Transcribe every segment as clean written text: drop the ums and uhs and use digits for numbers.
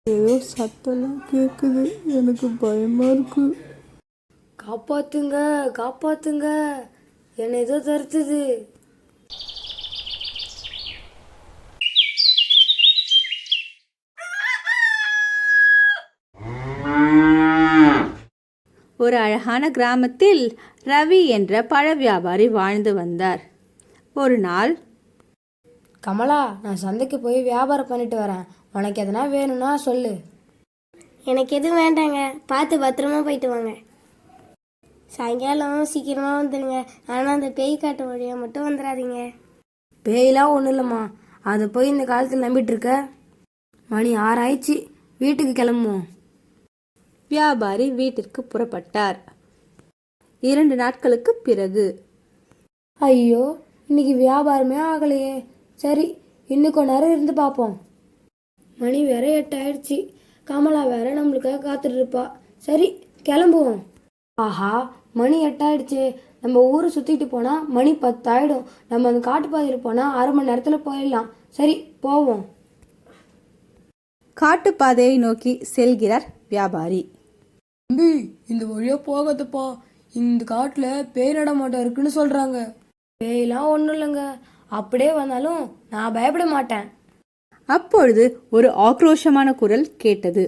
ஏதோ சத்தம்லாம் கேட்குது, எனக்கு பயமா இருக்கு. காப்பாத்துங்க காப்பாத்துங்க, என்னை ஏதோ தருத்துது. ஒரு அழகான கிராமத்தில் ரவி என்ற பழ வியாபாரி வாழ்ந்து வந்தார். ஒரு நாள், கமலா, நான் சந்தைக்கு போய் வியாபாரம் பண்ணிட்டு வரேன். உனக்கு எதனா வேணும்னா சொல்லு. எனக்கு எதுவும் வேண்டாங்க, பார்த்து பத்திரமா போயிட்டு வாங்க. சாயங்காலம் சீக்கிரமாக வந்துடுங்க, ஆனால் அந்த பேய் காட்டு வழியாக மட்டும் வந்துடாதீங்க. பேயெல்லாம் ஒன்றும் இல்லைம்மா, அதை போய் இந்த காலத்தில் நம்பிட்டு இருக்க. மணி 6 ஆயிடுச்சு, வீட்டுக்கு கிளம்புவோம். வியாபாரி வீட்டிற்கு புறப்பட்டார். 2 நாட்களுக்கு பிறகு, ஐயோ, இன்னைக்கு வியாபாரமே ஆகலையே. சரி, இன்னும் கொஞ்ச நேரம் இருந்து பார்ப்போம். மணி வேற 8 ஆயிடுச்சு, கமலா வேற நம்மளுக்காக காத்துட்டு இருப்பா. சரி, கிளம்புவோம். ஆஹா, மணி 8 ஆயிடுச்சு. நம்ம ஊரை சுற்றிட்டு போனால் மணி 10 ஆயிடும். நம்ம அந்த காட்டுப்பாதையில் போனால் 1/2 மணி நேரத்தில் போயிடலாம். சரி, போவோம். காட்டுப்பாதையை நோக்கி செல்கிறார் வியாபாரி. தம்பி, இந்த வழியா போகாதப்பா, இந்த காட்டுல பேய் நடமாட்டம் இருக்குன்னு சொல்றாங்க. பேயெல்லாம் ஒன்றும் இல்லைங்க, அப்படியே வந்தாலும் நான் பயப்பட மாட்டேன். அப்பொழுது ஒரு ஆக்ரோஷமான குரல் கேட்டது.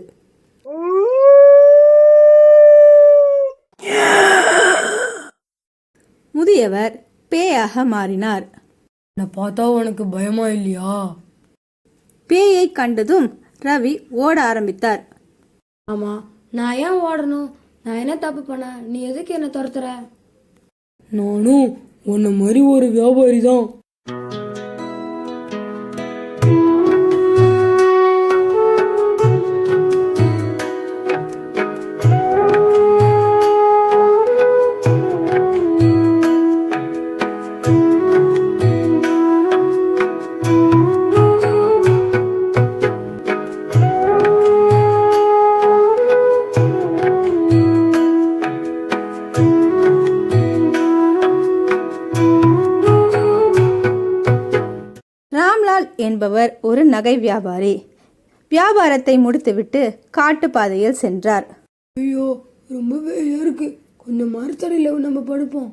முதியவர் பேயாக மாறினார். என்னை பார்த்தா உனக்கு பயமா இல்லையா? பேயை கண்டதும் ரவி ஓட ஆரம்பித்தார். ஆமா, நான் ஏன் ஓடணும்? நான் என்ன தப்பு பண்ண? நீ எதுக்கு என்ன துரத்துற? நானும் உன்ன மாதிரி ஒரு வியாபாரி தான். ராம்லால் என்பவர் ஒரு நகை வியாபாரி. வியாபாரத்தை முடித்துவிட்டு காட்டுப்பாதையில் சென்றார். ஐயோ, ரொம்ப வெயிலா இருக்கு, கொஞ்சம் மரத்தடியில் நம்ம படுப்போம்.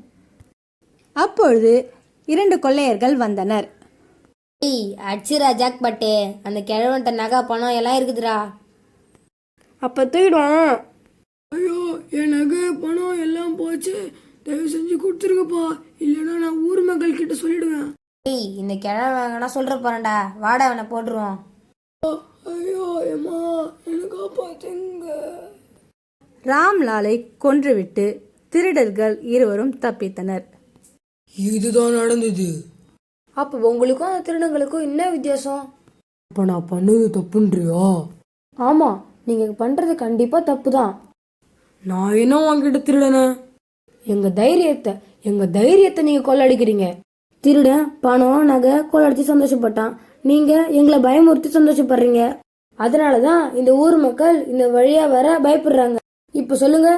அப்பொழுது 2 கொள்ளையர்கள் வந்தனர். அடிச்சுரா ஜாக் பட்டே, அந்த கிழவன்ட்ட நகை பணம் எல்லாம் இருக்குதுடா. அப்ப தூக்கிடுவோம். ஐயோ, என் நகை பணம் எல்லாம் போச்சு, தயவு செஞ்சு கொடுத்துருங்கப்பா, இல்லைன்னா நான் ஊர் மக்கள் கிட்ட சொல்லிடுவேன். இந்த கிழவன் வேணா சொல்ற போறேன்டா, வாடா அவனை போட்டுருவோம். ஐயோ அம்மா, எனக்கு காப்பாத்துங்க. ராம்லாலை கொன்றுவிட்டு திருடர்கள் 2 தப்பித்தனர். இதுதான் நடந்தது. அப்ப உங்களுக்கும் அந்த திருடங்களுக்கும் என்ன வித்தியாசம்? அப்ப நான் பண்ணது தப்புன்றியா? ஆமா, நீங்க பண்றது கண்டிப்பா தப்பு தான். நான் என்ன உங்ககிட்ட திருடன? எங்க தைரியத்தை நீங்க கொள்ளடிக்கிறீங்க. திருடன் பணம் நகை கொள்ளடிச்சு சந்தோஷப்பட்டான், நீங்க எங்களை பயமுறுத்தி சந்தோஷப்படுறீங்க. அதனாலதான் இந்த ஊர் மக்கள் இந்த வழியா வர பயப்படுறாங்க. இப்ப சொல்லுங்க,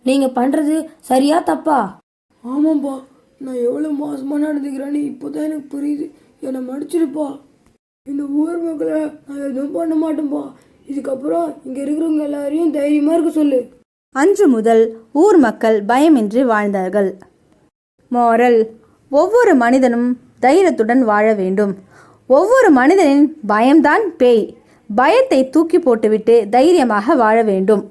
நீங்க பண்றது சரியா தப்பா? ஆமாப்பா, நான் எவ்வளவு மோசமா நடந்துக்கிறேன்னு இப்போதான் எனக்கு புரியுது. என்னை மன்னிச்சிருப்பா. இந்த ஊர் மக்களை நான் எதுவும் பண்ண மாட்டேன்ப்பா. இதுக்கப்புறம் இங்க இருக்கிறவங்க எல்லாரையும் தைரியமா இருக்க சொல்லு. அன்று முதல் ஊர் மக்கள் பயமின்றி வாழ்ந்தார்கள். மோரல்: ஒவ்வொரு மனிதனும் தைரியத்துடன் வாழ வேண்டும். ஒவ்வொரு மனிதனின் பயம்தான் பேய். பயத்தை தூக்கி போட்டுவிட்டு தைரியமாக வாழ வேண்டும்.